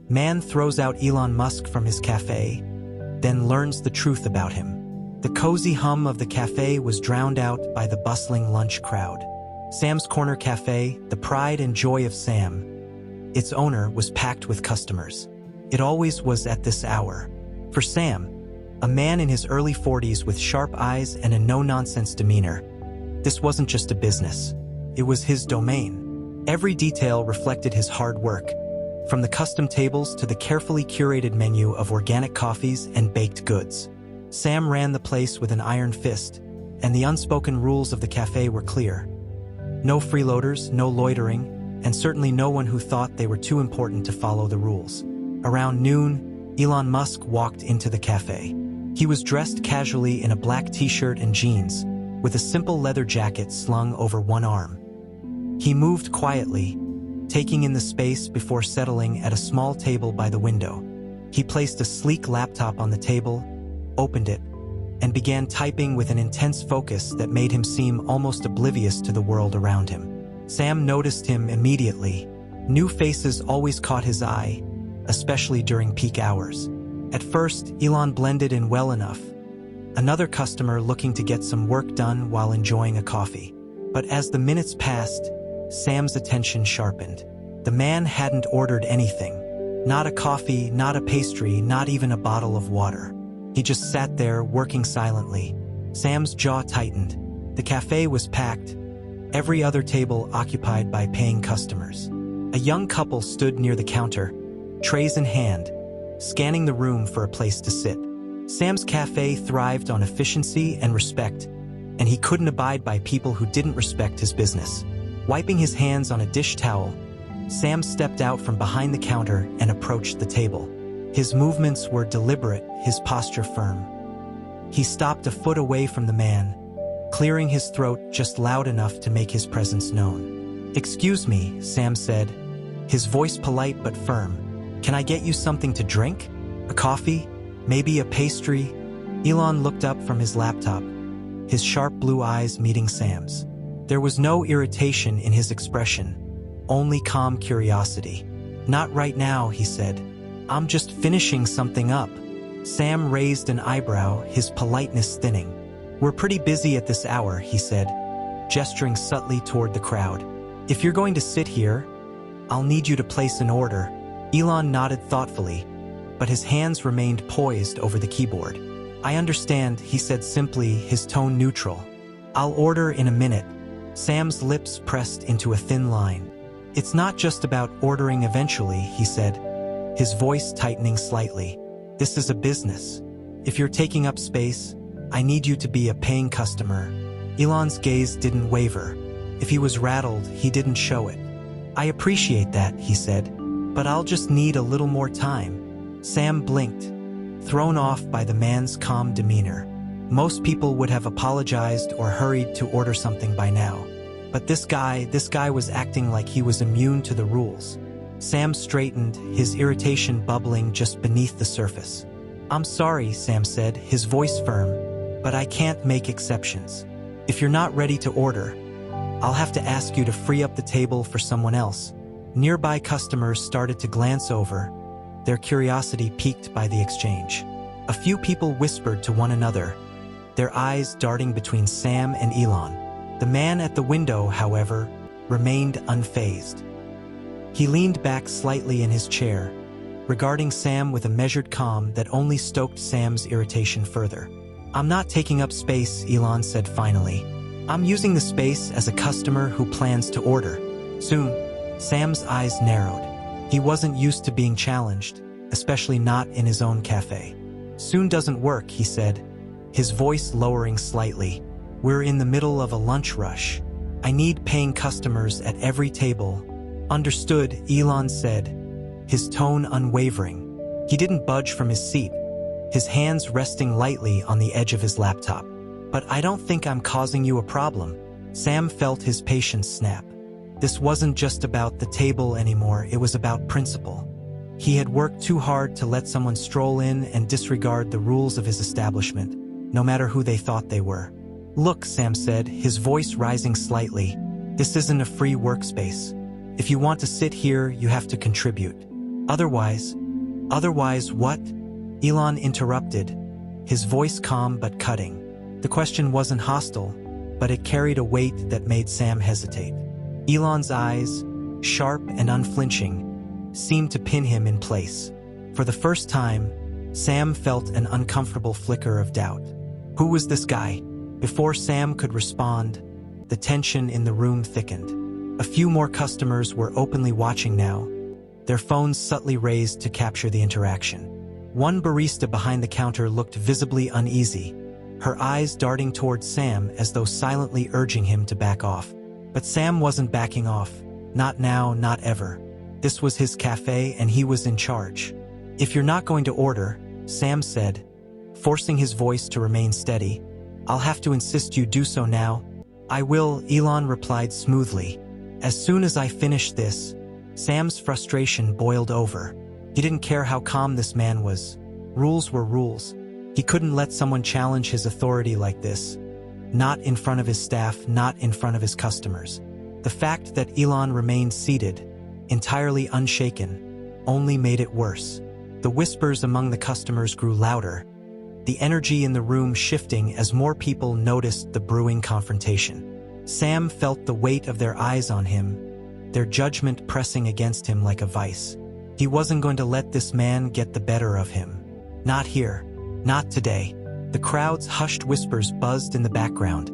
Man throws out Elon Musk from his cafe, then learns the truth about him. The cozy hum of the cafe was drowned out by the bustling lunch crowd. Sam's Corner Cafe, the pride and joy of Sam. Its owner was packed with customers. It always was at this hour. For Sam, a man in his early 40s with sharp eyes and a no-nonsense demeanor, this wasn't just a business. It was his domain. Every detail reflected his hard work, from the custom tables to the carefully curated menu of organic coffees and baked goods. Sam ran the place with an iron fist, and the unspoken rules of the cafe were clear. No freeloaders, no loitering, and certainly no one who thought they were too important to follow the rules. Around noon, Elon Musk walked into the cafe. He was dressed casually in a black t-shirt and jeans, with a simple leather jacket slung over one arm. He moved quietly, taking in the space before settling at a small table by the window. He placed a sleek laptop on the table, opened it, and began typing with an intense focus that made him seem almost oblivious to the world around him. Sam noticed him immediately. New faces always caught his eye, especially during peak hours. At first, Elon blended in well enough. Another customer looking to get some work done while enjoying a coffee. But as the minutes passed, Sam's attention sharpened. The man hadn't ordered anything. Not a coffee, not a pastry, not even a bottle of water. He just sat there, working silently. Sam's jaw tightened. The cafe was packed, every other table occupied by paying customers. A young couple stood near the counter, trays in hand, scanning the room for a place to sit. Sam's cafe thrived on efficiency and respect, and he couldn't abide by people who didn't respect his business. Wiping his hands on a dish towel, Sam stepped out from behind the counter and approached the table. His movements were deliberate, his posture firm. He stopped a foot away from the man, clearing his throat just loud enough to make his presence known. "Excuse me," Sam said, his voice polite but firm. "Can I get you something to drink? A coffee? Maybe a pastry?" Elon looked up from his laptop, his sharp blue eyes meeting Sam's. There was no irritation in his expression, only calm curiosity. "Not right now," he said. "I'm just finishing something up." Sam raised an eyebrow, his politeness thinning. "We're pretty busy at this hour," he said, gesturing subtly toward the crowd. "If you're going to sit here, I'll need you to place an order." Elon nodded thoughtfully, but his hands remained poised over the keyboard. "I understand," he said simply, his tone neutral. "I'll order in a minute." Sam's lips pressed into a thin line. "It's not just about ordering eventually," he said, his voice tightening slightly. "This is a business. If you're taking up space, I need you to be a paying customer." Elon's gaze didn't waver. If he was rattled, he didn't show it. "I appreciate that," he said, "but I'll just need a little more time." Sam blinked, thrown off by the man's calm demeanor. Most people would have apologized or hurried to order something by now. But this guy was acting like he was immune to the rules. Sam straightened, his irritation bubbling just beneath the surface. "I'm sorry," Sam said, his voice firm, "but I can't make exceptions. If you're not ready to order, I'll have to ask you to free up the table for someone else." Nearby customers started to glance over, their curiosity piqued by the exchange. A few people whispered to one another, their eyes darting between Sam and Elon. The man at the window, however, remained unfazed. He leaned back slightly in his chair, regarding Sam with a measured calm that only stoked Sam's irritation further. "I'm not taking up space," Elon said finally. "I'm using the space as a customer who plans to order soon." Sam's eyes narrowed. He wasn't used to being challenged, especially not in his own cafe. "Soon doesn't work," he said, his voice lowering slightly. "We're in the middle of a lunch rush. I need paying customers at every table." "Understood," Elon said, his tone unwavering. He didn't budge from his seat, his hands resting lightly on the edge of his laptop. "But I don't think I'm causing you a problem." Sam felt his patience snap. This wasn't just about the table anymore, it was about principle. He had worked too hard to let someone stroll in and disregard the rules of his establishment, no matter who they thought they were. "Look," Sam said, his voice rising slightly, "this isn't a free workspace. If you want to sit here, you have to contribute." Otherwise what? Elon interrupted, his voice calm but cutting. The question wasn't hostile, but it carried a weight that made Sam hesitate. Elon's eyes, sharp and unflinching, seemed to pin him in place. For the first time, Sam felt an uncomfortable flicker of doubt. Who was this guy? Before Sam could respond, the tension in the room thickened. A few more customers were openly watching now, their phones subtly raised to capture the interaction. One barista behind the counter looked visibly uneasy, her eyes darting towards Sam as though silently urging him to back off. But Sam wasn't backing off. Not now, not ever. This was his cafe and he was in charge. If you're not going to order, Sam said, forcing his voice to remain steady, I'll have to insist you do so now. I will, Elon replied smoothly. As soon as I finish this, Sam's frustration boiled over. He didn't care how calm this man was. Rules were rules. He couldn't let someone challenge his authority like this. Not in front of his staff, not in front of his customers. The fact that Elon remained seated, entirely unshaken, only made it worse. The whispers among the customers grew louder, the energy in the room shifting as more people noticed the brewing confrontation. Sam felt the weight of their eyes on him, their judgment pressing against him like a vice. He wasn't going to let this man get the better of him. Not here. Not today. The crowd's hushed whispers buzzed in the background,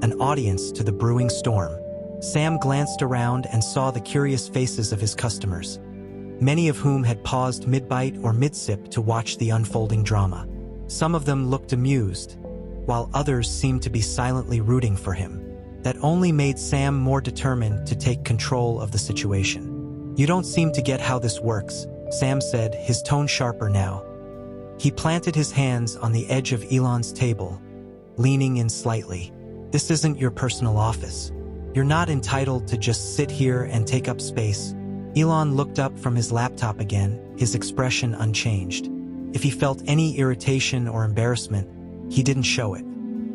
an audience to the brewing storm. Sam glanced around and saw the curious faces of his customers, many of whom had paused mid-bite or mid-sip to watch the unfolding drama. Some of them looked amused, while others seemed to be silently rooting for him. That only made Sam more determined to take control of the situation. You don't seem to get how this works, Sam said, his tone sharper now. He planted his hands on the edge of Elon's table, leaning in slightly. This isn't your personal office. You're not entitled to just sit here and take up space. Elon looked up from his laptop again, his expression unchanged. If he felt any irritation or embarrassment, he didn't show it.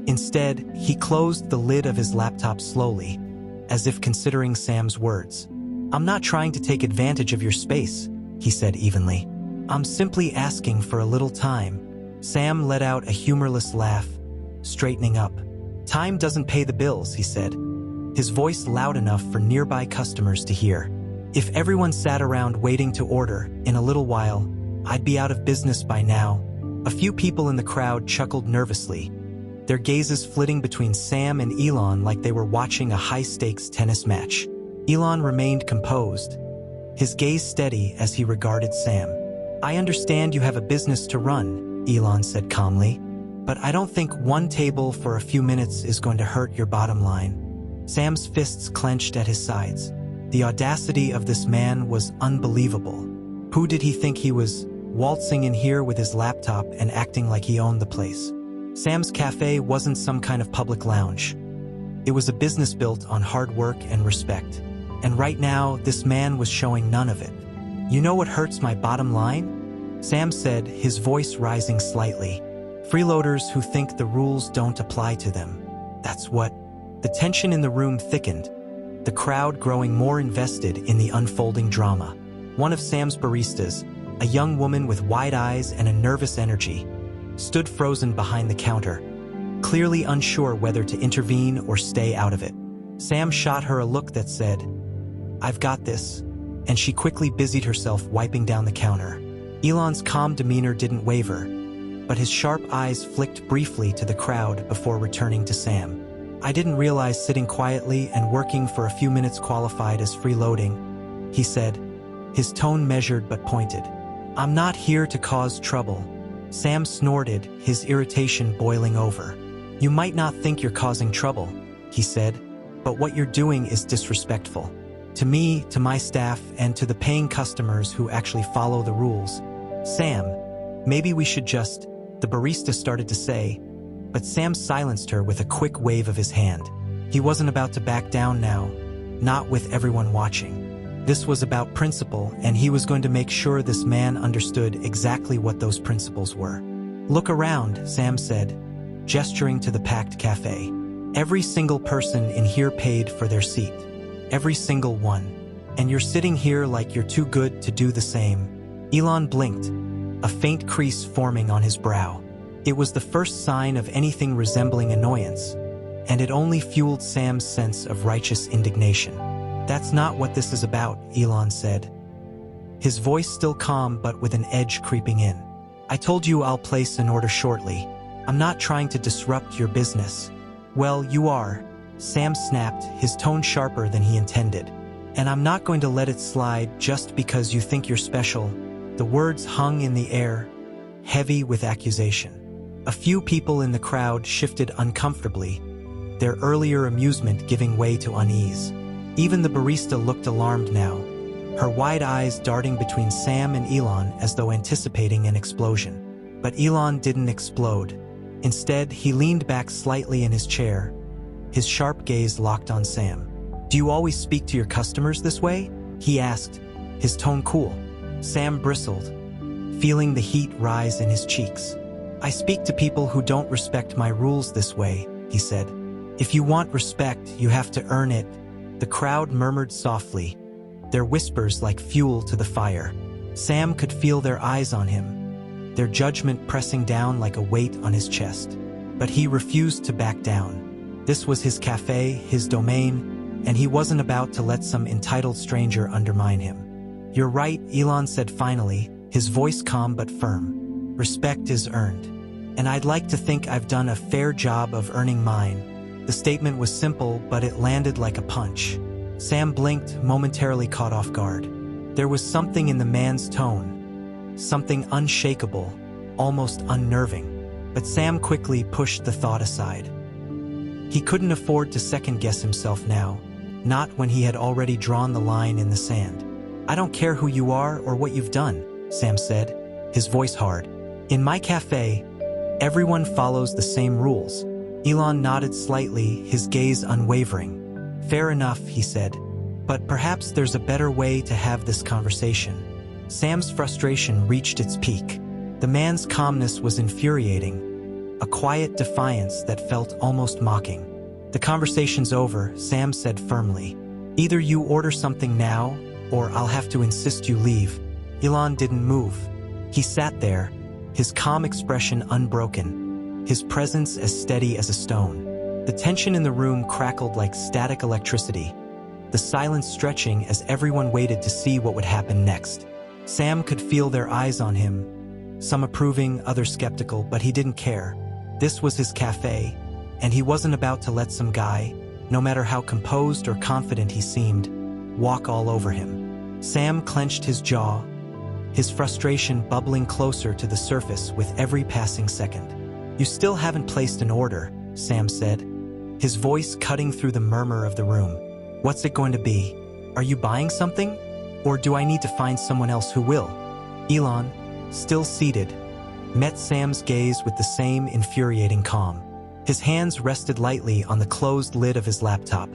Instead, he closed the lid of his laptop slowly, as if considering Sam's words. I'm not trying to take advantage of your space, he said evenly. I'm simply asking for a little time. Sam let out a humorless laugh, straightening up. Time doesn't pay the bills, he said, his voice loud enough for nearby customers to hear. If everyone sat around waiting to order, in a little while, I'd be out of business by now. A few people in the crowd chuckled nervously, their gazes flitting between Sam and Elon like they were watching a high-stakes tennis match. Elon remained composed, his gaze steady as he regarded Sam. I understand you have a business to run, Elon said calmly, but I don't think one table for a few minutes is going to hurt your bottom line. Sam's fists clenched at his sides. The audacity of this man was unbelievable. Who did he think he was, waltzing in here with his laptop and acting like he owned the place? Sam's cafe wasn't some kind of public lounge. It was a business built on hard work and respect. And right now, this man was showing none of it. You know what hurts my bottom line? Sam said, his voice rising slightly. Freeloaders who think the rules don't apply to them. That's what. The tension in the room thickened, the crowd growing more invested in the unfolding drama. One of Sam's baristas, a young woman with wide eyes and a nervous energy, stood frozen behind the counter, clearly unsure whether to intervene or stay out of it. Sam shot her a look that said, I've got this, and she quickly busied herself wiping down the counter. Elon's calm demeanor didn't waver, but his sharp eyes flicked briefly to the crowd before returning to Sam. I didn't realize sitting quietly and working for a few minutes qualified as freeloading, he said, his tone measured but pointed. I'm not here to cause trouble. Sam snorted, his irritation boiling over. You might not think you're causing trouble, he said, but what you're doing is disrespectful. To me, to my staff, and to the paying customers who actually follow the rules. Sam, maybe we should just, the barista started to say, but Sam silenced her with a quick wave of his hand. He wasn't about to back down now, not with everyone watching. This was about principle, and he was going to make sure this man understood exactly what those principles were. Look around, Sam said, gesturing to the packed cafe. Every single person in here paid for their seat. Every single one. And you're sitting here like you're too good to do the same. Elon blinked, a faint crease forming on his brow. It was the first sign of anything resembling annoyance, and it only fueled Sam's sense of righteous indignation. "That's not what this is about," Elon said, his voice still calm but with an edge creeping in. "I told you I'll place an order shortly. I'm not trying to disrupt your business." "Well, you are," Sam snapped, his tone sharper than he intended. "And I'm not going to let it slide just because you think you're special." The words hung in the air, heavy with accusation. A few people in the crowd shifted uncomfortably, their earlier amusement giving way to unease. Even the barista looked alarmed now, her wide eyes darting between Sam and Elon as though anticipating an explosion. But Elon didn't explode. Instead, he leaned back slightly in his chair, his sharp gaze locked on Sam. "Do you always speak to your customers this way?" he asked, his tone cool. Sam bristled, feeling the heat rise in his cheeks. "I speak to people who don't respect my rules this way," he said. "If you want respect, you have to earn it." The crowd murmured softly, their whispers like fuel to the fire. Sam could feel their eyes on him, their judgment pressing down like a weight on his chest. But he refused to back down. This was his cafe, his domain, and he wasn't about to let some entitled stranger undermine him. "You're right," Elon said finally, his voice calm but firm. "Respect is earned. And I'd like to think I've done a fair job of earning mine." The statement was simple, but it landed like a punch. Sam blinked, momentarily caught off guard. There was something in the man's tone, something unshakable, almost unnerving. But Sam quickly pushed the thought aside. He couldn't afford to second-guess himself now, not when he had already drawn the line in the sand. "I don't care who you are or what you've done," Sam said, his voice hard. "In my cafe, everyone follows the same rules." Elon nodded slightly, his gaze unwavering. "Fair enough," he said. "But perhaps there's a better way to have this conversation." Sam's frustration reached its peak. The man's calmness was infuriating, a quiet defiance that felt almost mocking. "The conversation's over," Sam said firmly. "Either you order something now, or I'll have to insist you leave." Elon didn't move. He sat there, his calm expression unbroken, his presence as steady as a stone. The tension in the room crackled like static electricity, the silence stretching as everyone waited to see what would happen next. Sam could feel their eyes on him, some approving, others skeptical, but he didn't care. This was his cafe, and he wasn't about to let some guy, no matter how composed or confident he seemed, walk all over him. Sam clenched his jaw, his frustration bubbling closer to the surface with every passing second. "You still haven't placed an order," Sam said, his voice cutting through the murmur of the room. "What's it going to be? Are you buying something? Or do I need to find someone else who will?" Elon, still seated, met Sam's gaze with the same infuriating calm. His hands rested lightly on the closed lid of his laptop,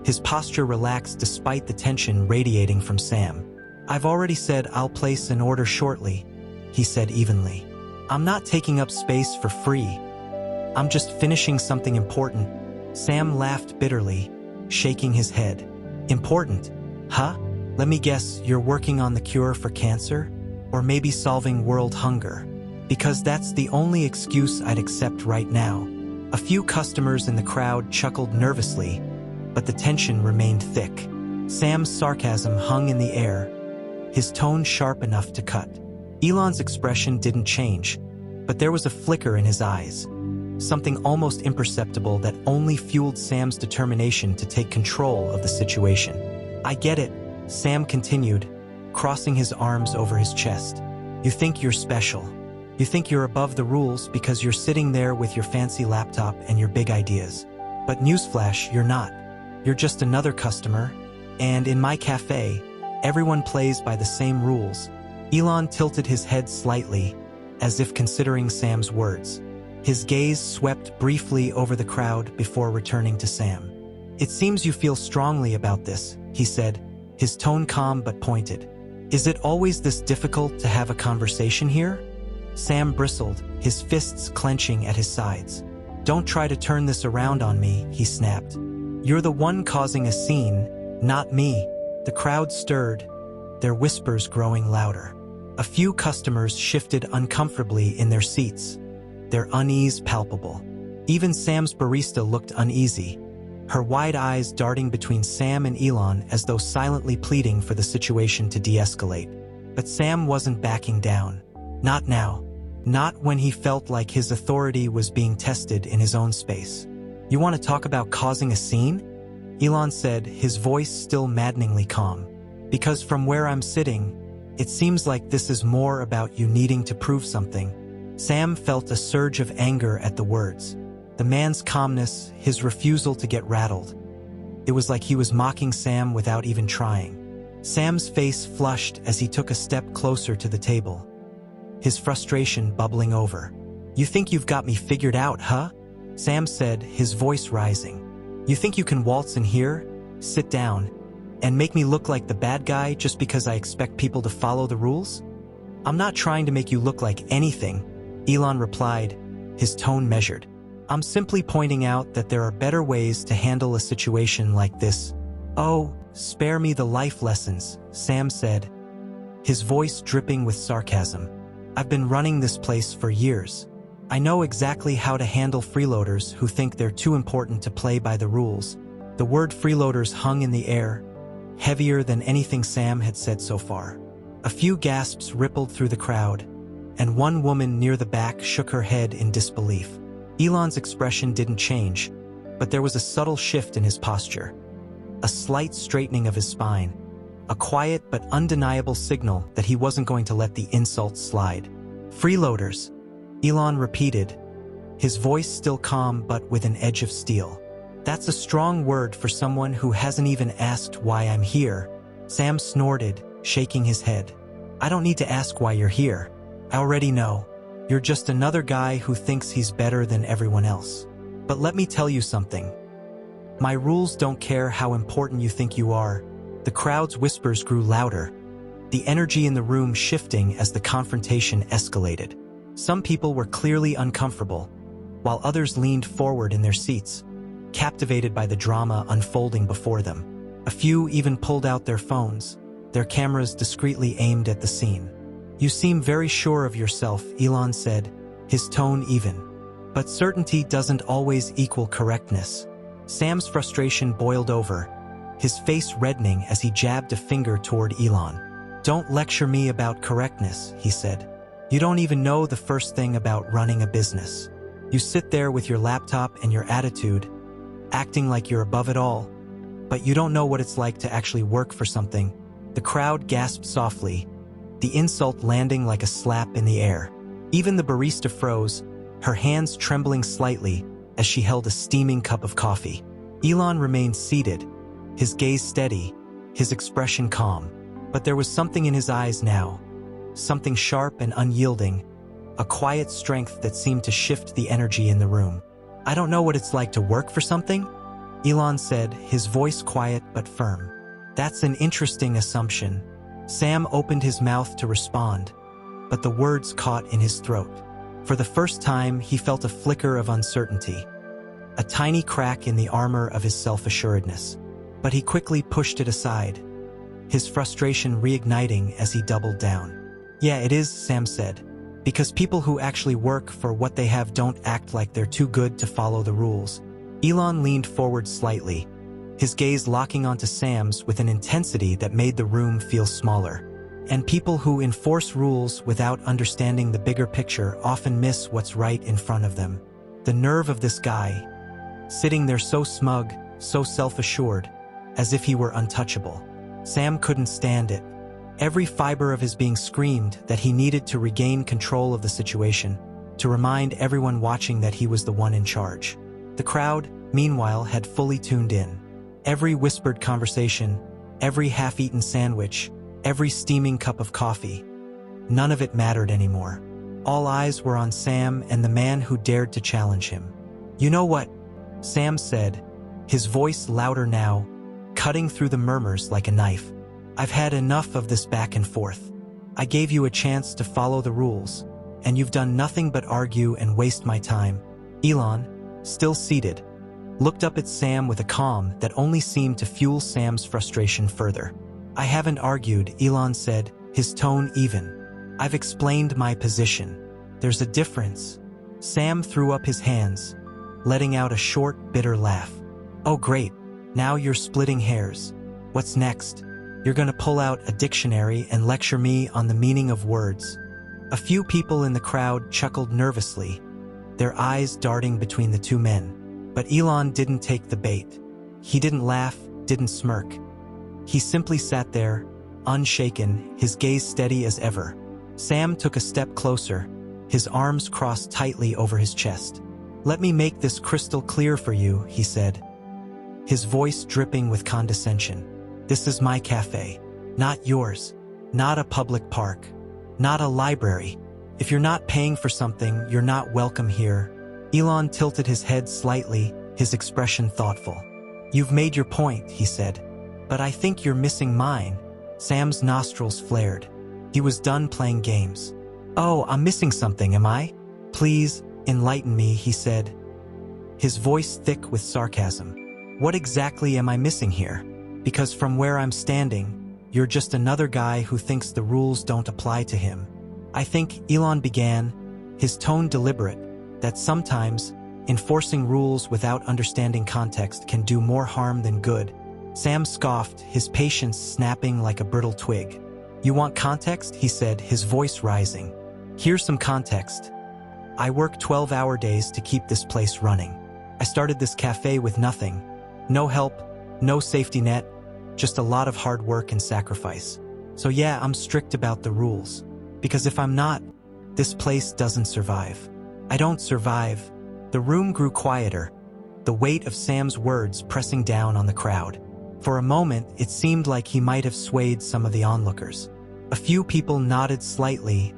his posture relaxed despite the tension radiating from Sam. "I've already said I'll place an order shortly," he said evenly. "I'm not taking up space for free. I'm just finishing something important." Sam laughed bitterly, shaking his head. "Important? Huh? Let me guess, you're working on the cure for cancer? Or maybe solving world hunger? Because that's the only excuse I'd accept right now." A few customers in the crowd chuckled nervously, but the tension remained thick. Sam's sarcasm hung in the air, his tone sharp enough to cut. Elon's expression didn't change, but there was a flicker in his eyes, something almost imperceptible that only fueled Sam's determination to take control of the situation. "I get it," Sam continued, crossing his arms over his chest. "You think you're special. You think you're above the rules because you're sitting there with your fancy laptop and your big ideas. But newsflash, you're not. You're just another customer, and in my cafe, everyone plays by the same rules." Elon tilted his head slightly, as if considering Sam's words. His gaze swept briefly over the crowd before returning to Sam. "It seems you feel strongly about this," he said, his tone calm but pointed. "Is it always this difficult to have a conversation here?" Sam bristled, his fists clenching at his sides. "Don't try to turn this around on me," he snapped. "You're the one causing a scene, not me." The crowd stirred, their whispers growing louder. A few customers shifted uncomfortably in their seats, their unease palpable. Even Sam's barista looked uneasy, her wide eyes darting between Sam and Elon as though silently pleading for the situation to de-escalate. But Sam wasn't backing down. Not now. Not when he felt like his authority was being tested in his own space. "You want to talk about causing a scene?" Elon said, his voice still maddeningly calm. "Because from where I'm sitting, it seems like this is more about you needing to prove something." Sam felt a surge of anger at the words. The man's calmness, his refusal to get rattled. It was like he was mocking Sam without even trying. Sam's face flushed as he took a step closer to the table, his frustration bubbling over. "You think you've got me figured out, huh?" Sam said, his voice rising. "You think you can waltz in here, sit down, and make me look like the bad guy just because I expect people to follow the rules?" "I'm not trying to make you look like anything," Elon replied, his tone measured. "I'm simply pointing out that there are better ways to handle a situation like this." "Oh, spare me the life lessons," Sam said, his voice dripping with sarcasm. "I've been running this place for years. I know exactly how to handle freeloaders who think they're too important to play by the rules." The word freeloaders hung in the air, heavier than anything Sam had said so far. A few gasps rippled through the crowd, and one woman near the back shook her head in disbelief. Elon's expression didn't change, but there was a subtle shift in his posture, a slight straightening of his spine, a quiet but undeniable signal that he wasn't going to let the insults slide. "Freeloaders," Elon repeated, his voice still calm but with an edge of steel. "That's a strong word for someone who hasn't even asked why I'm here." Sam snorted, shaking his head. "I don't need to ask why you're here. I already know. You're just another guy who thinks he's better than everyone else. But let me tell you something. My rules don't care how important you think you are." The crowd's whispers grew louder, the energy in the room shifting as the confrontation escalated. Some people were clearly uncomfortable, while others leaned forward in their seats, captivated by the drama unfolding before them. A few even pulled out their phones, their cameras discreetly aimed at the scene. "You seem very sure of yourself," Elon said, his tone even. "But certainty doesn't always equal correctness." Sam's frustration boiled over, his face reddening as he jabbed a finger toward Elon. "Don't lecture me about correctness," he said. "You don't even know the first thing about running a business. You sit there with your laptop and your attitude, acting like you're above it all, but you don't know what it's like to actually work for something." The crowd gasped softly, the insult landing like a slap in the air. Even the barista froze, her hands trembling slightly as she held a steaming cup of coffee. Elon remained seated, his gaze steady, his expression calm. But there was something in his eyes now, something sharp and unyielding, a quiet strength that seemed to shift the energy in the room. "I don't know what it's like to work for something," Elon said, his voice quiet but firm. "That's an interesting assumption." Sam opened his mouth to respond, but the words caught in his throat. For the first time, he felt a flicker of uncertainty, a tiny crack in the armor of his self-assuredness. But he quickly pushed it aside, his frustration reigniting as he doubled down. "Yeah, it is," Sam said, "because people who actually work for what they have don't act like they're too good to follow the rules." Elon leaned forward slightly, his gaze locking onto Sam's with an intensity that made the room feel smaller. "And people who enforce rules without understanding the bigger picture often miss what's right in front of them." The nerve of this guy, sitting there so smug, so self-assured, as if he were untouchable. Sam couldn't stand it. Every fiber of his being screamed that he needed to regain control of the situation, to remind everyone watching that he was the one in charge. The crowd, meanwhile, had fully tuned in. Every whispered conversation, every half-eaten sandwich, every steaming cup of coffee. None of it mattered anymore. All eyes were on Sam and the man who dared to challenge him. "You know what?" Sam said, his voice louder now, cutting through the murmurs like a knife. "I've had enough of this back and forth. I gave you a chance to follow the rules, and you've done nothing but argue and waste my time." Elon, still seated, looked up at Sam with a calm that only seemed to fuel Sam's frustration further. "I haven't argued," Elon said, his tone even. I've explained my position. There's a difference. Sam threw up his hands, letting out a short, bitter laugh. Oh great, now you're splitting hairs. What's next? You're gonna pull out a dictionary and lecture me on the meaning of words. A few people in the crowd chuckled nervously, their eyes darting between the two men. But Elon didn't take the bait. He didn't laugh, didn't smirk. He simply sat there, unshaken, his gaze steady as ever. Sam took a step closer, his arms crossed tightly over his chest. Let me make this crystal clear for you, he said, his voice dripping with condescension. This is my cafe, not yours, not a public park, not a library. If you're not paying for something, you're not welcome here. Elon tilted his head slightly, his expression thoughtful. You've made your point, he said, but I think you're missing mine. Sam's nostrils flared. He was done playing games. Oh, I'm missing something, am I? Please, enlighten me, he said, his voice thick with sarcasm. What exactly am I missing here? Because from where I'm standing, you're just another guy who thinks the rules don't apply to him. I think, Elon began, his tone deliberate, that sometimes enforcing rules without understanding context can do more harm than good. Sam scoffed, his patience snapping like a brittle twig. You want context? He said, his voice rising. Here's some context. I work 12-hour days to keep this place running. I started this cafe with nothing. No help, no safety net, just a lot of hard work and sacrifice. So yeah, I'm strict about the rules. Because if I'm not, this place doesn't survive. I don't survive. The room grew quieter, the weight of Sam's words pressing down on the crowd. For a moment, it seemed like he might have swayed some of the onlookers. A few people nodded slightly,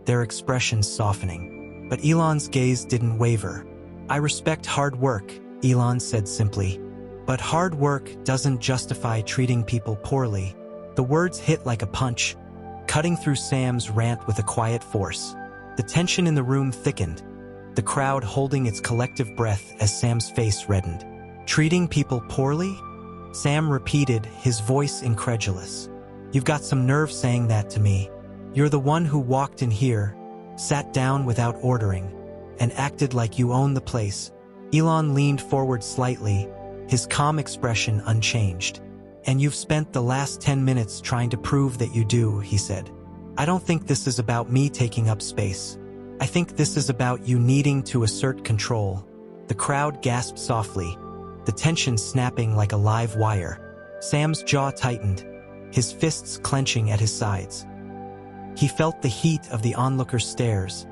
their expressions softening. But Elon's gaze didn't waver. I respect hard work, Elon said simply. But hard work doesn't justify treating people poorly. The words hit like a punch, cutting through Sam's rant with a quiet force. The tension in the room thickened, the crowd holding its collective breath as Sam's face reddened. Treating people poorly? Sam repeated, his voice incredulous. You've got some nerve saying that to me. You're the one who walked in here, sat down without ordering, and acted like you own the place. Elon leaned forward slightly, his calm expression unchanged. And you've spent the last 10 minutes trying to prove that you do, he said. I don't think this is about me taking up space. I think this is about you needing to assert control. The crowd gasped softly, the tension snapping like a live wire. Sam's jaw tightened, his fists clenching at his sides. He felt the heat of the onlookers' stares,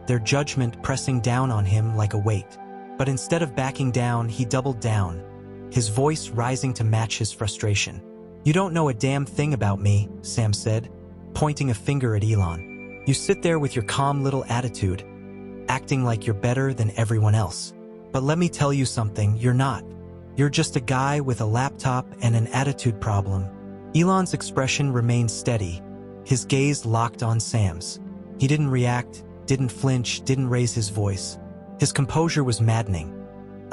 their judgment pressing down on him like a weight. But instead of backing down, he doubled down, his voice rising to match his frustration. You don't know a damn thing about me, Sam said, pointing a finger at Elon. You sit there with your calm little attitude, acting like you're better than everyone else. But let me tell you something, you're not. You're just a guy with a laptop and an attitude problem. Elon's expression remained steady, his gaze locked on Sam's. He didn't react, didn't flinch, didn't raise his voice. His composure was maddening,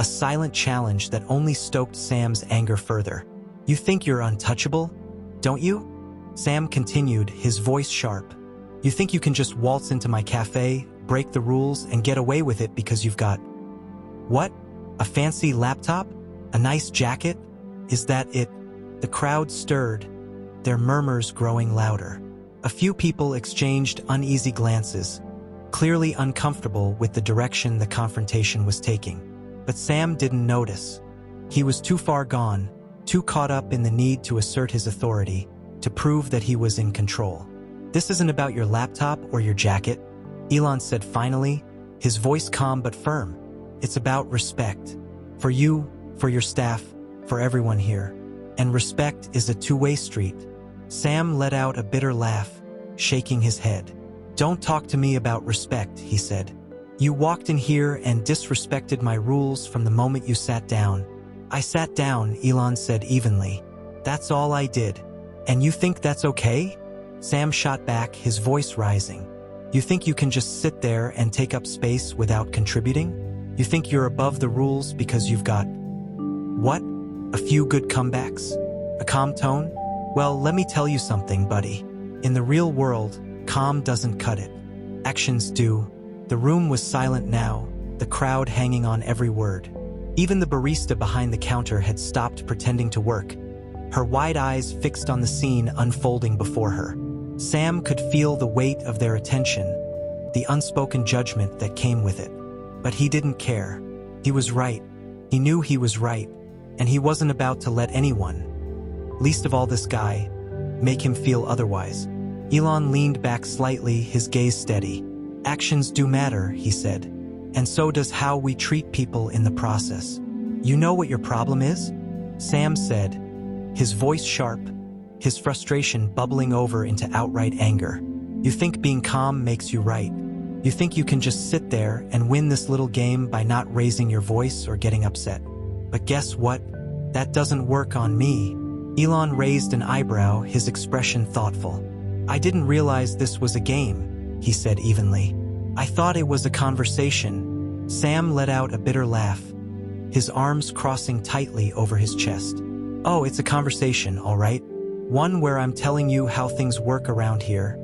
a silent challenge that only stoked Sam's anger further. You think you're untouchable, don't you? Sam continued, his voice sharp. You think you can just waltz into my cafe, break the rules, and get away with it because you've got… What? A fancy laptop? A nice jacket? Is that it? The crowd stirred, their murmurs growing louder. A few people exchanged uneasy glances, clearly uncomfortable with the direction the confrontation was taking. But Sam didn't notice. He was too far gone, too caught up in the need to assert his authority, to prove that he was in control. This isn't about your laptop or your jacket, Elon said finally, his voice calm but firm. It's about respect. For you, for your staff, for everyone here. And respect is a two-way street. Sam let out a bitter laugh, shaking his head. Don't talk to me about respect, he said. You walked in here and disrespected my rules from the moment you sat down. I sat down, Elon said evenly. That's all I did. And you think that's okay? Sam shot back, his voice rising. You think you can just sit there and take up space without contributing? You think you're above the rules because you've got… what? A few good comebacks? A calm tone? Well, let me tell you something, buddy. In the real world, Calm doesn't cut it. Actions do. The room was silent now, the crowd hanging on every word. Even the barista behind the counter had stopped pretending to work, her wide eyes fixed on the scene unfolding before her. Sam could feel the weight of their attention, the unspoken judgment that came with it. But he didn't care. He was right. He knew he was right, and he wasn't about to let anyone, least of all this guy, make him feel otherwise. Elon leaned back slightly, his gaze steady. Actions do matter, he said, and so does how we treat people in the process. You know what your problem is? Sam said, his voice sharp, his frustration bubbling over into outright anger. You think being calm makes you right. You think you can just sit there and win this little game by not raising your voice or getting upset. But guess what? That doesn't work on me. Elon raised an eyebrow, his expression thoughtful. I didn't realize this was a game, he said evenly. I thought it was a conversation. Sam let out a bitter laugh, his arms crossing tightly over his chest. Oh, it's a conversation, all right. One where I'm telling you how things work around here,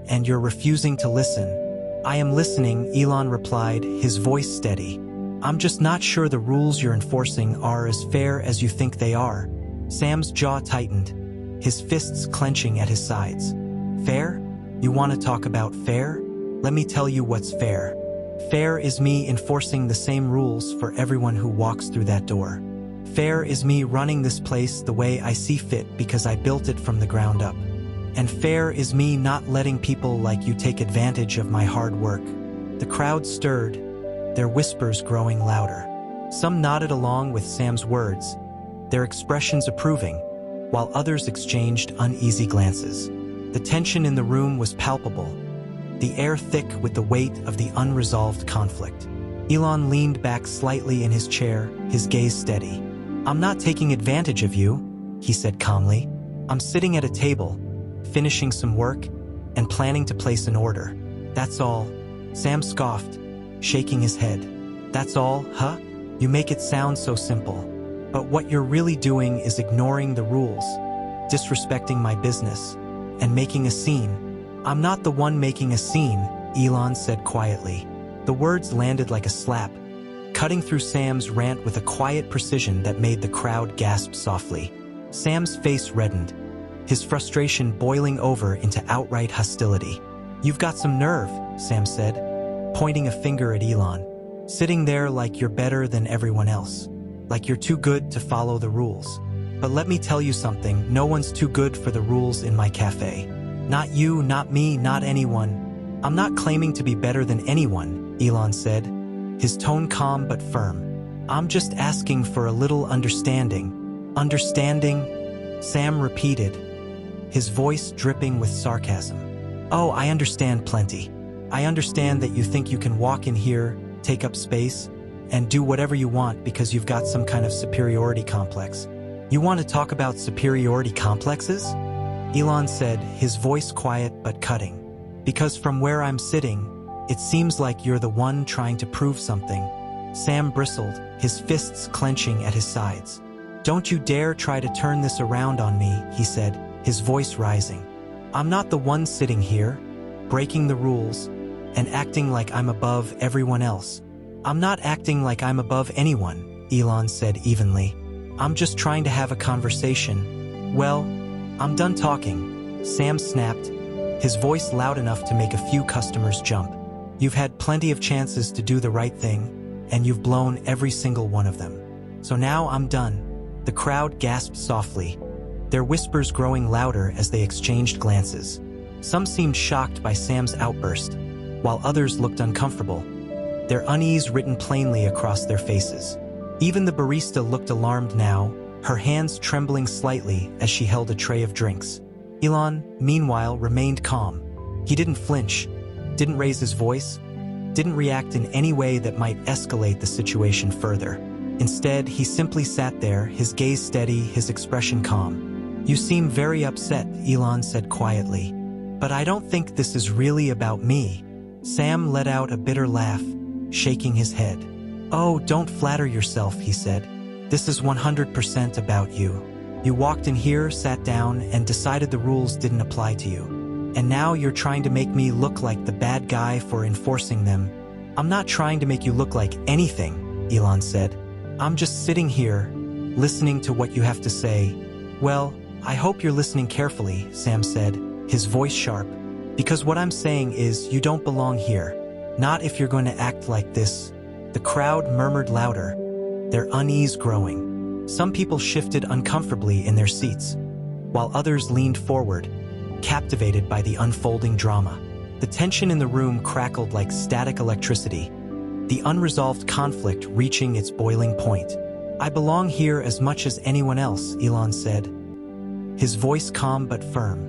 and you're refusing to listen. I am listening, Elon replied, his voice steady. I'm just not sure the rules you're enforcing are as fair as you think they are. Sam's jaw tightened, his fists clenching at his sides. Fair? You want to talk about fair? Let me tell you what's fair. Fair is me enforcing the same rules for everyone who walks through that door. Fair is me running this place the way I see fit because I built it from the ground up. And fair is me not letting people like you take advantage of my hard work. The crowd stirred, their whispers growing louder. Some nodded along with Sam's words, their expressions approving, while others exchanged uneasy glances. The tension in the room was palpable, the air thick with the weight of the unresolved conflict. Elon leaned back slightly in his chair, his gaze steady. I'm not taking advantage of you, he said calmly. I'm sitting at a table, finishing some work, and planning to place an order. That's all. Sam scoffed, shaking his head. That's all, huh? You make it sound so simple. But what you're really doing is ignoring the rules, disrespecting my business, and making a scene. I'm not the one making a scene, Elon said quietly. The words landed like a slap, cutting through Sam's rant with a quiet precision that made the crowd gasp softly. Sam's face reddened, his frustration boiling over into outright hostility. You've got some nerve, Sam said, pointing a finger at Elon. Sitting there like you're better than everyone else, like you're too good to follow the rules. But let me tell you something, no one's too good for the rules in my cafe. Not you, not me, not anyone. I'm not claiming to be better than anyone, Elon said, his tone calm but firm. I'm just asking for a little understanding. Understanding? Sam repeated, his voice dripping with sarcasm. Oh, I understand plenty. I understand that you think you can walk in here, take up space, and do whatever you want because you've got some kind of superiority complex. You want to talk about superiority complexes? Elon said, his voice quiet but cutting. Because from where I'm sitting, it seems like you're the one trying to prove something. Sam bristled, his fists clenching at his sides. Don't you dare try to turn this around on me, he said, his voice rising. I'm not the one sitting here, breaking the rules, and acting like I'm above everyone else. I'm not acting like I'm above anyone, Elon said evenly. I'm just trying to have a conversation. Well, I'm done talking, Sam snapped, his voice loud enough to make a few customers jump. You've had plenty of chances to do the right thing, and you've blown every single one of them. So now I'm done. The crowd gasped softly, their whispers growing louder as they exchanged glances. Some seemed shocked by Sam's outburst, while others looked uncomfortable, their unease written plainly across their faces. Even the barista looked alarmed now, her hands trembling slightly as she held a tray of drinks. Elon, meanwhile, remained calm. He didn't flinch, didn't raise his voice, didn't react in any way that might escalate the situation further. Instead, he simply sat there, his gaze steady, his expression calm. You seem very upset, Elon said quietly. But I don't think this is really about me. Sam let out a bitter laugh, shaking his head. Oh, don't flatter yourself, he said. This is 100% about you. You walked in here, sat down, and decided the rules didn't apply to you. And now you're trying to make me look like the bad guy for enforcing them. I'm not trying to make you look like anything, Elon said. I'm just sitting here, listening to what you have to say. Well, I hope you're listening carefully, Sam said, his voice sharp. Because what I'm saying is you don't belong here. Not if you're going to act like this. The crowd murmured louder, their unease growing. Some people shifted uncomfortably in their seats, while others leaned forward, captivated by the unfolding drama. The tension in the room crackled like static electricity, the unresolved conflict reaching its boiling point. I belong here as much as anyone else, Elon said, his voice calm but firm.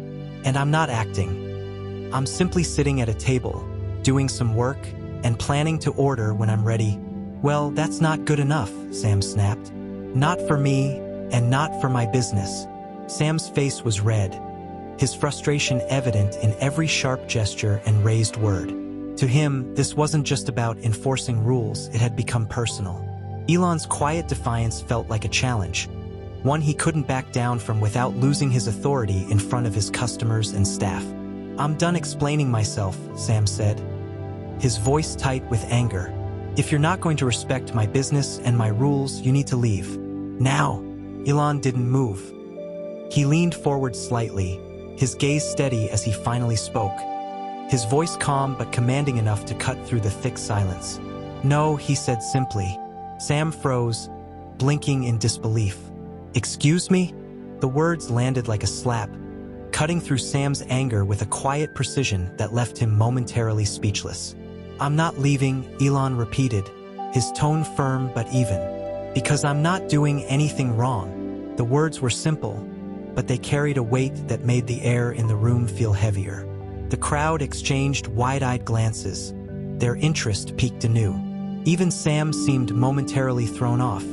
And I'm not acting. I'm simply sitting at a table, doing some work, and planning to order when I'm ready. Well, that's not good enough, Sam snapped. Not for me, and not for my business. Sam's face was red, his frustration evident in every sharp gesture and raised word. To him, this wasn't just about enforcing rules, it had become personal. Elon's quiet defiance felt like a challenge, one he couldn't back down from without losing his authority in front of his customers and staff. I'm done explaining myself, Sam said, his voice tight with anger. If you're not going to respect my business and my rules, you need to leave. Now. Elon didn't move. He leaned forward slightly, his gaze steady as he finally spoke, his voice calm but commanding enough to cut through the thick silence. No, he said simply. Sam froze, blinking in disbelief. Excuse me? The words landed like a slap, cutting through Sam's anger with a quiet precision that left him momentarily speechless. I'm not leaving, Elon repeated, his tone firm but even. Because I'm not doing anything wrong. The words were simple, but they carried a weight that made the air in the room feel heavier. The crowd exchanged wide-eyed glances, their interest piqued anew. Even Sam seemed momentarily thrown off,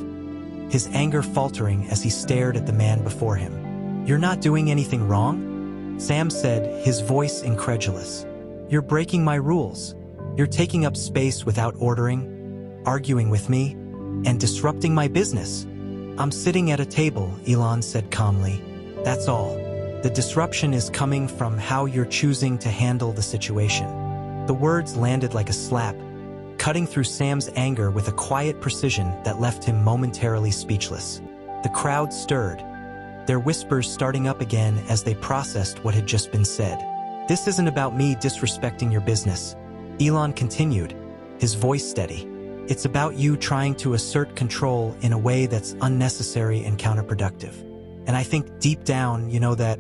his anger faltering as he stared at the man before him. You're not doing anything wrong? Sam said, his voice incredulous. You're breaking my rules. You're taking up space without ordering, arguing with me, and disrupting my business. I'm sitting at a table, Elon said calmly. That's all. The disruption is coming from how you're choosing to handle the situation. The words landed like a slap, cutting through Sam's anger with a quiet precision that left him momentarily speechless. The crowd stirred, their whispers starting up again as they processed what had just been said. This isn't about me disrespecting your business, Elon continued, his voice steady. It's about you trying to assert control in a way that's unnecessary and counterproductive. And I think deep down, you know that.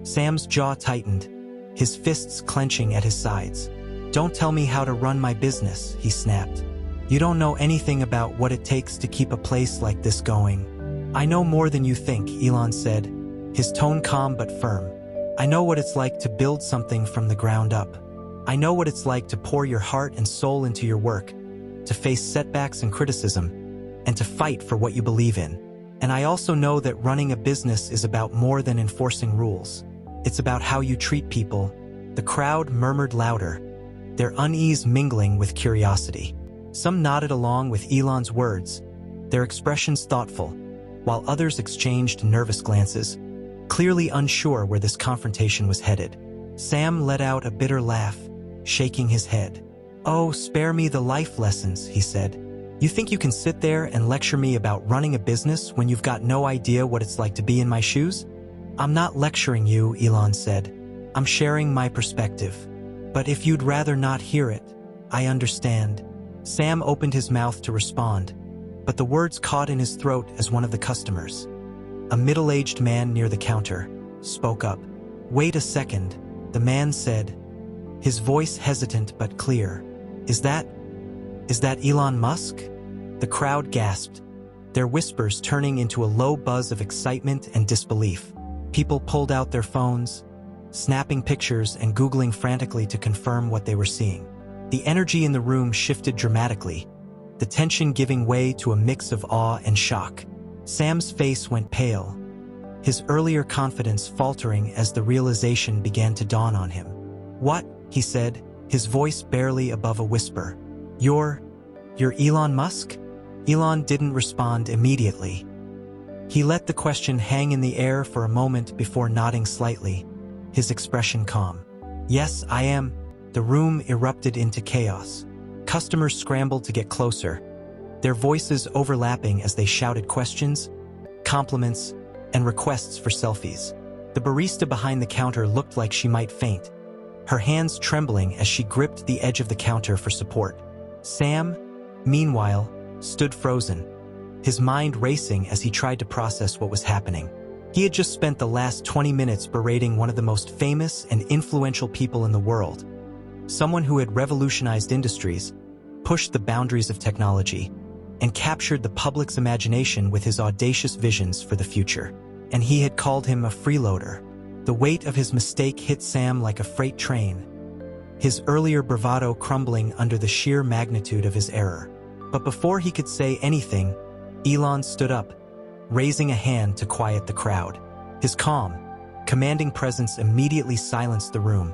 Sam's jaw tightened, his fists clenching at his sides. Don't tell me how to run my business, he snapped. You don't know anything about what it takes to keep a place like this going. I know more than you think, Elon said, his tone calm but firm. I know what it's like to build something from the ground up. I know what it's like to pour your heart and soul into your work, to face setbacks and criticism, and to fight for what you believe in. And I also know that running a business is about more than enforcing rules. It's about how you treat people. The crowd murmured louder, their unease mingling with curiosity. Some nodded along with Elon's words, their expressions thoughtful, while others exchanged nervous glances, clearly unsure where this confrontation was headed. Sam let out a bitter laugh, shaking his head. Oh, spare me the life lessons, he said. You think you can sit there and lecture me about running a business when you've got no idea what it's like to be in my shoes? I'm not lecturing you, Elon said. I'm sharing my perspective. But if you'd rather not hear it, I understand. Sam opened his mouth to respond, but the words caught in his throat as one of the customers, a middle-aged man near the counter, spoke up. Wait a second, the man said, his voice hesitant but clear. Is that Elon Musk? The crowd gasped, their whispers turning into a low buzz of excitement and disbelief. People pulled out their phones, snapping pictures and Googling frantically to confirm what they were seeing. The energy in the room shifted dramatically, the tension giving way to a mix of awe and shock. Sam's face went pale, his earlier confidence faltering as the realization began to dawn on him. What? He said, his voice barely above a whisper. You're Elon Musk? Elon didn't respond immediately. He let the question hang in the air for a moment before nodding slightly, his expression calm. Yes, I am. The room erupted into chaos. Customers scrambled to get closer, their voices overlapping as they shouted questions, compliments, and requests for selfies. The barista behind the counter looked like she might faint, her hands trembling as she gripped the edge of the counter for support. Sam, meanwhile, stood frozen, his mind racing as he tried to process what was happening. He had just spent the last 20 minutes berating one of the most famous and influential people in the world, someone who had revolutionized industries, pushed the boundaries of technology, and captured the public's imagination with his audacious visions for the future. And he had called him a freeloader. The weight of his mistake hit Sam like a freight train, his earlier bravado crumbling under the sheer magnitude of his error. But before he could say anything, Elon stood up, raising a hand to quiet the crowd. His calm, commanding presence immediately silenced the room,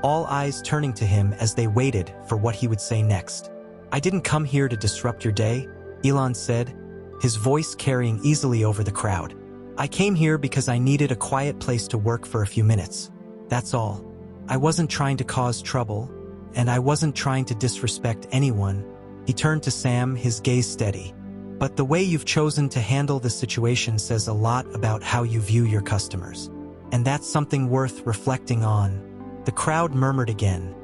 all eyes turning to him as they waited for what he would say next. "I didn't come here to disrupt your day," Elon said, his voice carrying easily over the crowd. "I came here because I needed a quiet place to work for a few minutes. That's all. I wasn't trying to cause trouble, and I wasn't trying to disrespect anyone." He turned to Sam, his gaze steady. "But the way you've chosen to handle the situation says a lot about how you view your customers. And that's something worth reflecting on." The crowd murmured again,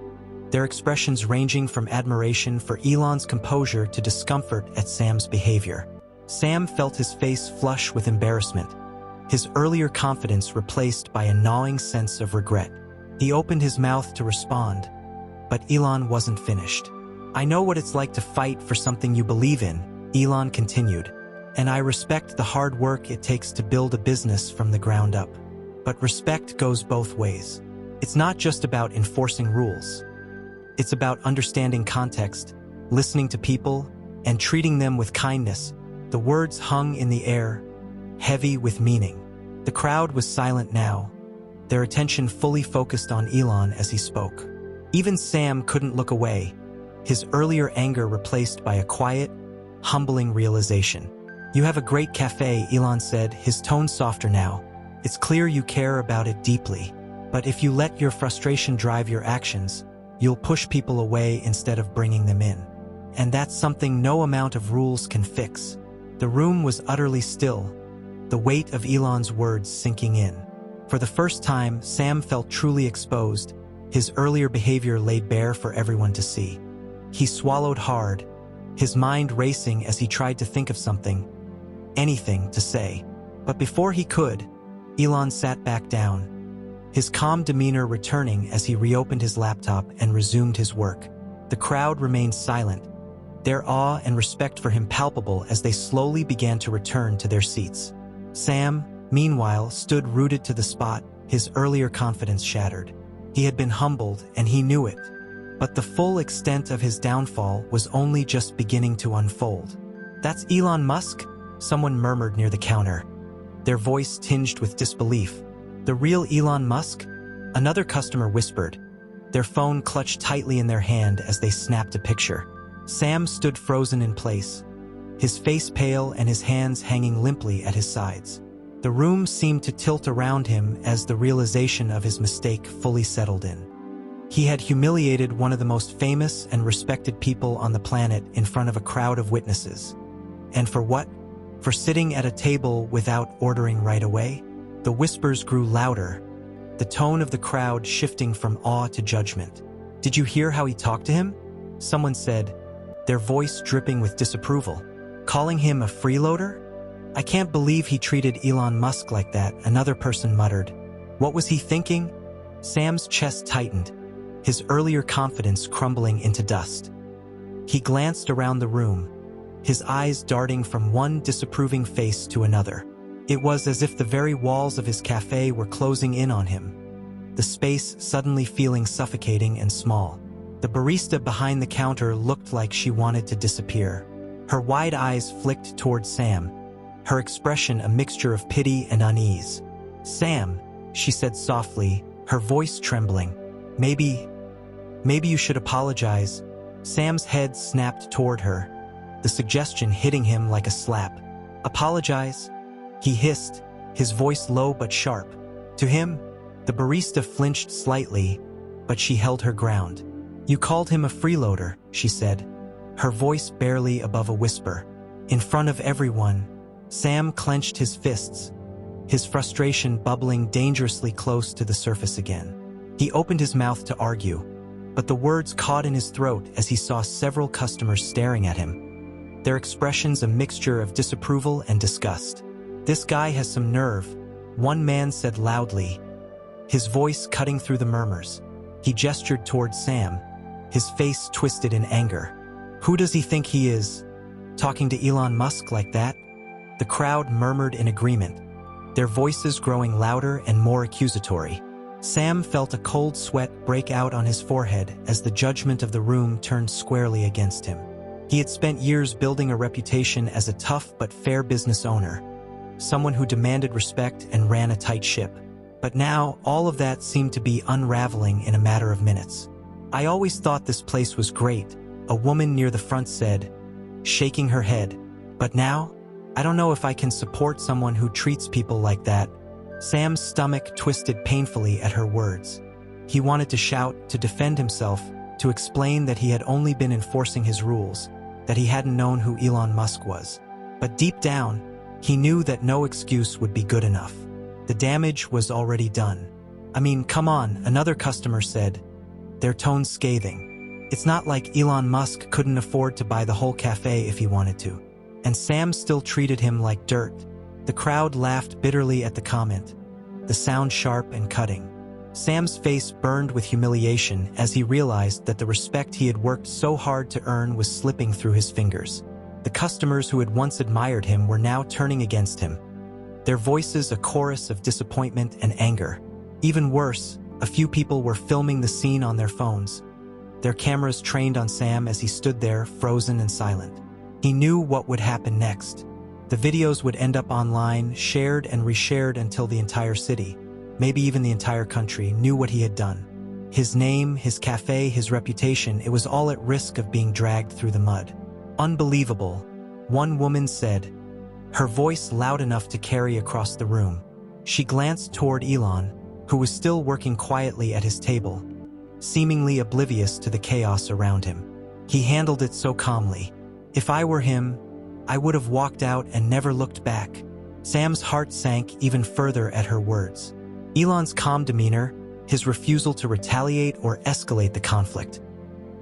their expressions ranging from admiration for Elon's composure to discomfort at Sam's behavior. Sam felt his face flush with embarrassment, his earlier confidence replaced by a gnawing sense of regret. He opened his mouth to respond, but Elon wasn't finished. "I know what it's like to fight for something you believe in," Elon continued, "and I respect the hard work it takes to build a business from the ground up. But respect goes both ways. It's not just about enforcing rules. It's about understanding context, listening to people, and treating them with kindness." The words hung in the air, heavy with meaning. The crowd was silent now, their attention fully focused on Elon as he spoke. Even Sam couldn't look away, his earlier anger replaced by a quiet, humbling realization. "You have a great cafe," Elon said, his tone softer now. "It's clear you care about it deeply. But if you let your frustration drive your actions, you'll push people away instead of bringing them in. And that's something no amount of rules can fix." The room was utterly still, the weight of Elon's words sinking in. For the first time, Sam felt truly exposed, his earlier behavior laid bare for everyone to see. He swallowed hard, his mind racing as he tried to think of something, anything to say. But before he could, Elon sat back down, his calm demeanor returning as he reopened his laptop and resumed his work. The crowd remained silent, their awe and respect for him palpable as they slowly began to return to their seats. Sam, meanwhile, stood rooted to the spot, his earlier confidence shattered. He had been humbled, and he knew it. But the full extent of his downfall was only just beginning to unfold. "That's Elon Musk?" someone murmured near the counter, their voice tinged with disbelief. "The real Elon Musk?" another customer whispered, their phone clutched tightly in their hand as they snapped a picture. Sam stood frozen in place, his face pale and his hands hanging limply at his sides. The room seemed to tilt around him as the realization of his mistake fully settled in. He had humiliated one of the most famous and respected people on the planet in front of a crowd of witnesses. And for what? For sitting at a table without ordering right away? The whispers grew louder, the tone of the crowd shifting from awe to judgment. "Did you hear how he talked to him?" someone said, their voice dripping with disapproval. "Calling him a freeloader? I can't believe he treated Elon Musk like that," another person muttered. "What was he thinking?" Sam's chest tightened, his earlier confidence crumbling into dust. He glanced around the room, his eyes darting from one disapproving face to another. It was as if the very walls of his cafe were closing in on him, the space suddenly feeling suffocating and small. The barista behind the counter looked like she wanted to disappear. Her wide eyes flicked toward Sam, her expression a mixture of pity and unease. "Sam," she said softly, her voice trembling. Maybe you should apologize." Sam's head snapped toward her, the suggestion hitting him like a slap. "Apologize?" he hissed, his voice low but sharp. To him, the barista flinched slightly, but she held her ground. "You called him a freeloader," she said, her voice barely above a whisper. In front of everyone, Sam clenched his fists, his frustration bubbling dangerously close to the surface again. He opened his mouth to argue, but the words caught in his throat as he saw several customers staring at him, their expressions a mixture of disapproval and disgust. "This guy has some nerve," one man said loudly, his voice cutting through the murmurs. He gestured towards Sam, his face twisted in anger. "Who does he think he is? Talking to Elon Musk like that?" The crowd murmured in agreement, their voices growing louder and more accusatory. Sam felt a cold sweat break out on his forehead as the judgment of the room turned squarely against him. He had spent years building a reputation as a tough but fair business owner, someone who demanded respect and ran a tight ship. But now, all of that seemed to be unraveling in a matter of minutes. "I always thought this place was great," a woman near the front said, shaking her head. "But now, I don't know if I can support someone who treats people like that." Sam's stomach twisted painfully at her words. He wanted to shout, to defend himself, to explain that he had only been enforcing his rules, that he hadn't known who Elon Musk was. But deep down, he knew that no excuse would be good enough. The damage was already done. "I mean, come on," another customer said, their tone scathing. "It's not like Elon Musk couldn't afford to buy the whole cafe if he wanted to. And Sam still treated him like dirt." The crowd laughed bitterly at the comment, the sound sharp and cutting. Sam's face burned with humiliation as he realized that the respect he had worked so hard to earn was slipping through his fingers. The customers who had once admired him were now turning against him, their voices a chorus of disappointment and anger. Even worse, a few people were filming the scene on their phones, their cameras trained on Sam as he stood there, frozen and silent. He knew what would happen next. The videos would end up online, shared and reshared until the entire city, maybe even the entire country, knew what he had done. His name, his cafe, his reputation, it was all at risk of being dragged through the mud. "Unbelievable," one woman said, her voice loud enough to carry across the room. She glanced toward Elon, who was still working quietly at his table, seemingly oblivious to the chaos around him. He handled it so calmly. "If I were him, I would have walked out and never looked back." Sam's heart sank even further at her words. Elon's calm demeanor, his refusal to retaliate or escalate the conflict,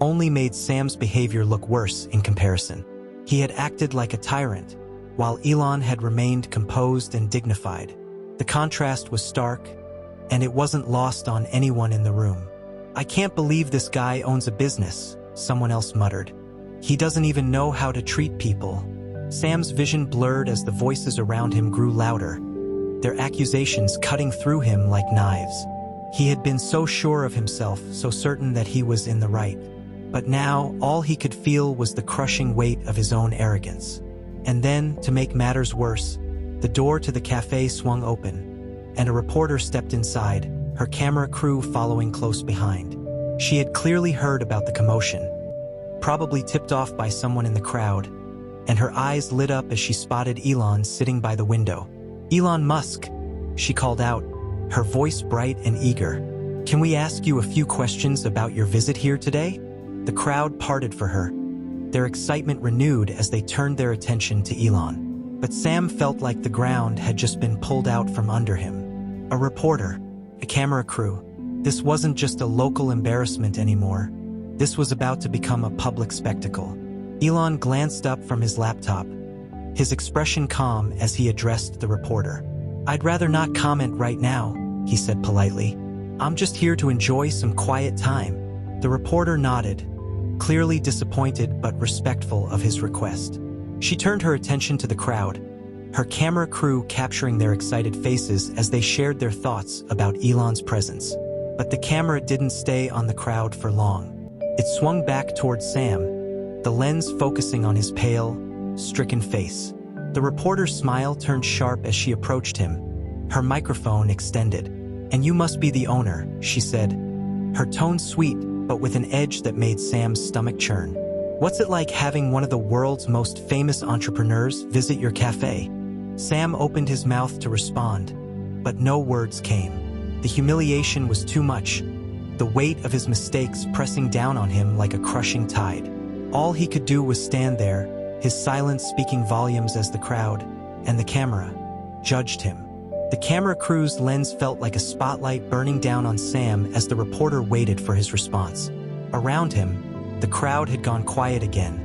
only made Sam's behavior look worse in comparison. He had acted like a tyrant, while Elon had remained composed and dignified. The contrast was stark, and it wasn't lost on anyone in the room. "I can't believe this guy owns a business," someone else muttered. "He doesn't even know how to treat people." Sam's vision blurred as the voices around him grew louder, their accusations cutting through him like knives. He had been so sure of himself, so certain that he was in the right. But now, all he could feel was the crushing weight of his own arrogance. And then, to make matters worse, the door to the cafe swung open, and a reporter stepped inside, her camera crew following close behind. She had clearly heard about the commotion, probably tipped off by someone in the crowd, and her eyes lit up as she spotted Elon sitting by the window. "Elon Musk," she called out, her voice bright and eager. "Can we ask you a few questions about your visit here today?" The crowd parted for her, their excitement renewed as they turned their attention to Elon. But Sam felt like the ground had just been pulled out from under him. A reporter, a camera crew. This wasn't just a local embarrassment anymore. This was about to become a public spectacle. Elon glanced up from his laptop, his expression calm as he addressed the reporter. "I'd rather not comment right now," he said politely. "I'm just here to enjoy some quiet time." The reporter nodded, clearly disappointed but respectful of his request. She turned her attention to the crowd, her camera crew capturing their excited faces as they shared their thoughts about Elon's presence. But the camera didn't stay on the crowd for long. It swung back towards Sam, the lens focusing on his pale, stricken face. The reporter's smile turned sharp as she approached him, her microphone extended. "And you must be the owner," she said, her tone sweet but with an edge that made Sam's stomach churn. "What's it like having one of the world's most famous entrepreneurs visit your cafe?" Sam opened his mouth to respond, but no words came. The humiliation was too much. the weight of his mistakes pressing down on him like a crushing tide. All he could do was stand there, his silence speaking volumes as the crowd, and the camera, judged him. The camera crew's lens felt like a spotlight burning down on Sam as the reporter waited for his response. Around him, the crowd had gone quiet again,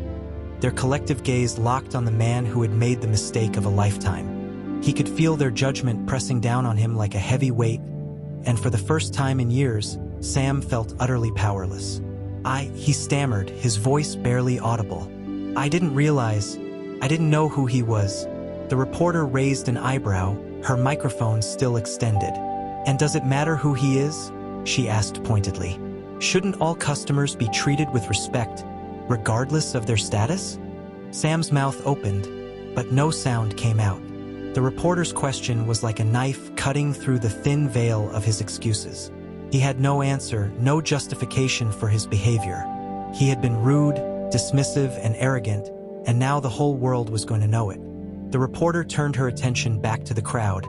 their collective gaze locked on the man who had made the mistake of a lifetime. He could feel their judgment pressing down on him like a heavy weight, and for the first time in years, Sam felt utterly powerless. He stammered, his voice barely audible. I didn't know who he was. The reporter raised an eyebrow, her microphone still extended. And does it matter who he is? She asked pointedly. Shouldn't all customers be treated with respect, regardless of their status? Sam's mouth opened, but no sound came out. The reporter's question was like a knife cutting through the thin veil of his excuses. He had no answer, no justification for his behavior. He had been rude, dismissive, and arrogant, and now the whole world was going to know it. The reporter turned her attention back to the crowd,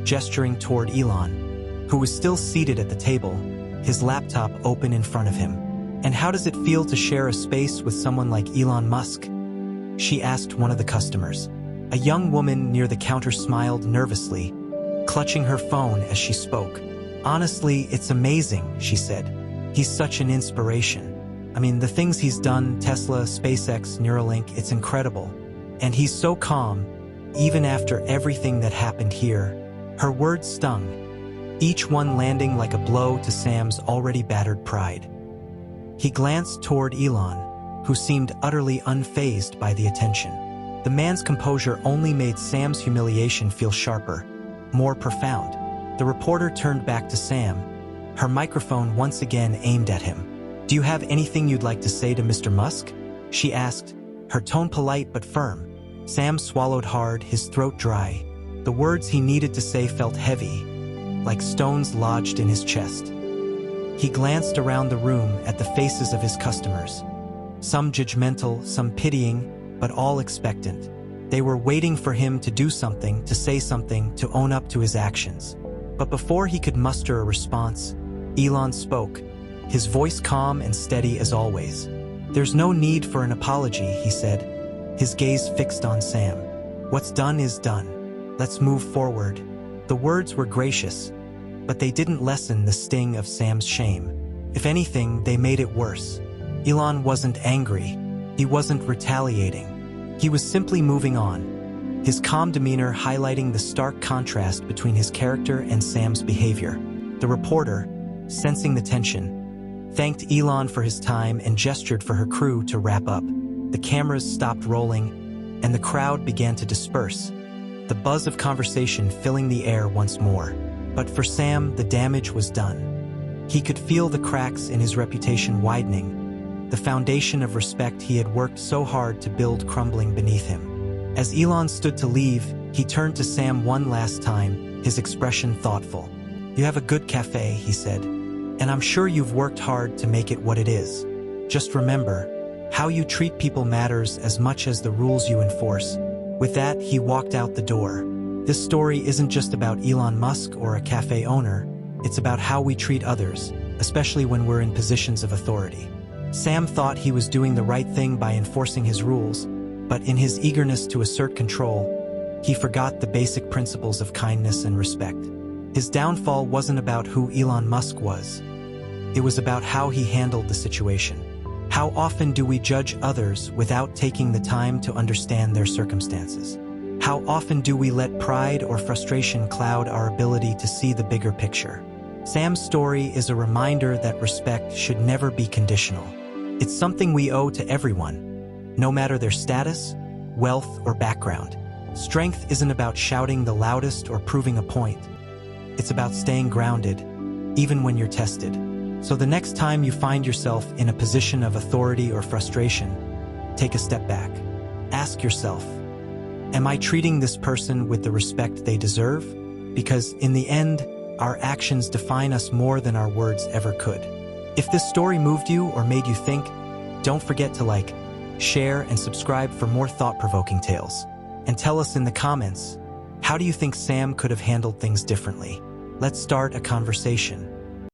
gesturing toward Elon, who was still seated at the table, his laptop open in front of him. And how does it feel to share a space with someone like Elon Musk? She asked one of the customers. A young woman near the counter smiled nervously, clutching her phone as she spoke. Honestly, it's amazing, she said. He's such an inspiration. I mean, the things he's done, Tesla, SpaceX, Neuralink, it's incredible. And he's so calm, even after everything that happened here. Her words stung, each one landing like a blow to Sam's already battered pride. He glanced toward Elon, who seemed utterly unfazed by the attention. The man's composure only made Sam's humiliation feel sharper, more profound. The reporter turned back to Sam, her microphone once again aimed at him. Do you have anything you'd like to say to Mr. Musk? She asked, her tone polite but firm. Sam swallowed hard, his throat dry. The words he needed to say felt heavy, like stones lodged in his chest. He glanced around the room at the faces of his customers. Some judgmental, some pitying, but all expectant. They were waiting for him to do something, to say something, to own up to his actions. But before he could muster a response, Elon spoke, his voice calm and steady as always. There's no need for an apology, he said, his gaze fixed on Sam. What's done is done. Let's move forward. The words were gracious, but they didn't lessen the sting of Sam's shame. If anything, they made it worse. Elon wasn't angry. He wasn't retaliating. He was simply moving on, his calm demeanor highlighting the stark contrast between his character and Sam's behavior. The reporter, sensing the tension, thanked Elon for his time and gestured for her crew to wrap up. The cameras stopped rolling, and the crowd began to disperse, the buzz of conversation filling the air once more. But for Sam, the damage was done. He could feel the cracks in his reputation widening, the foundation of respect he had worked so hard to build crumbling beneath him. As Elon stood to leave, he turned to Sam one last time, his expression thoughtful. You have a good cafe, he said, and I'm sure you've worked hard to make it what it is. Just remember, how you treat people matters as much as the rules you enforce. With that, he walked out the door. This story isn't just about Elon Musk or a cafe owner, it's about how we treat others, especially when we're in positions of authority. Sam thought he was doing the right thing by enforcing his rules, but in his eagerness to assert control, he forgot the basic principles of kindness and respect. His downfall wasn't about who Elon Musk was. It was about how he handled the situation. How often do we judge others without taking the time to understand their circumstances? How often do we let pride or frustration cloud our ability to see the bigger picture? Sam's story is a reminder that respect should never be conditional. It's something we owe to everyone, no matter their status, wealth, or background. Strength isn't about shouting the loudest or proving a point. It's about staying grounded, even when you're tested. So the next time you find yourself in a position of authority or frustration, take a step back. Ask yourself, am I treating this person with the respect they deserve? Because in the end, our actions define us more than our words ever could. If this story moved you or made you think, don't forget to like, share, and subscribe for more thought-provoking tales. And tell us in the comments, how do you think Sam could have handled things differently? Let's start a conversation.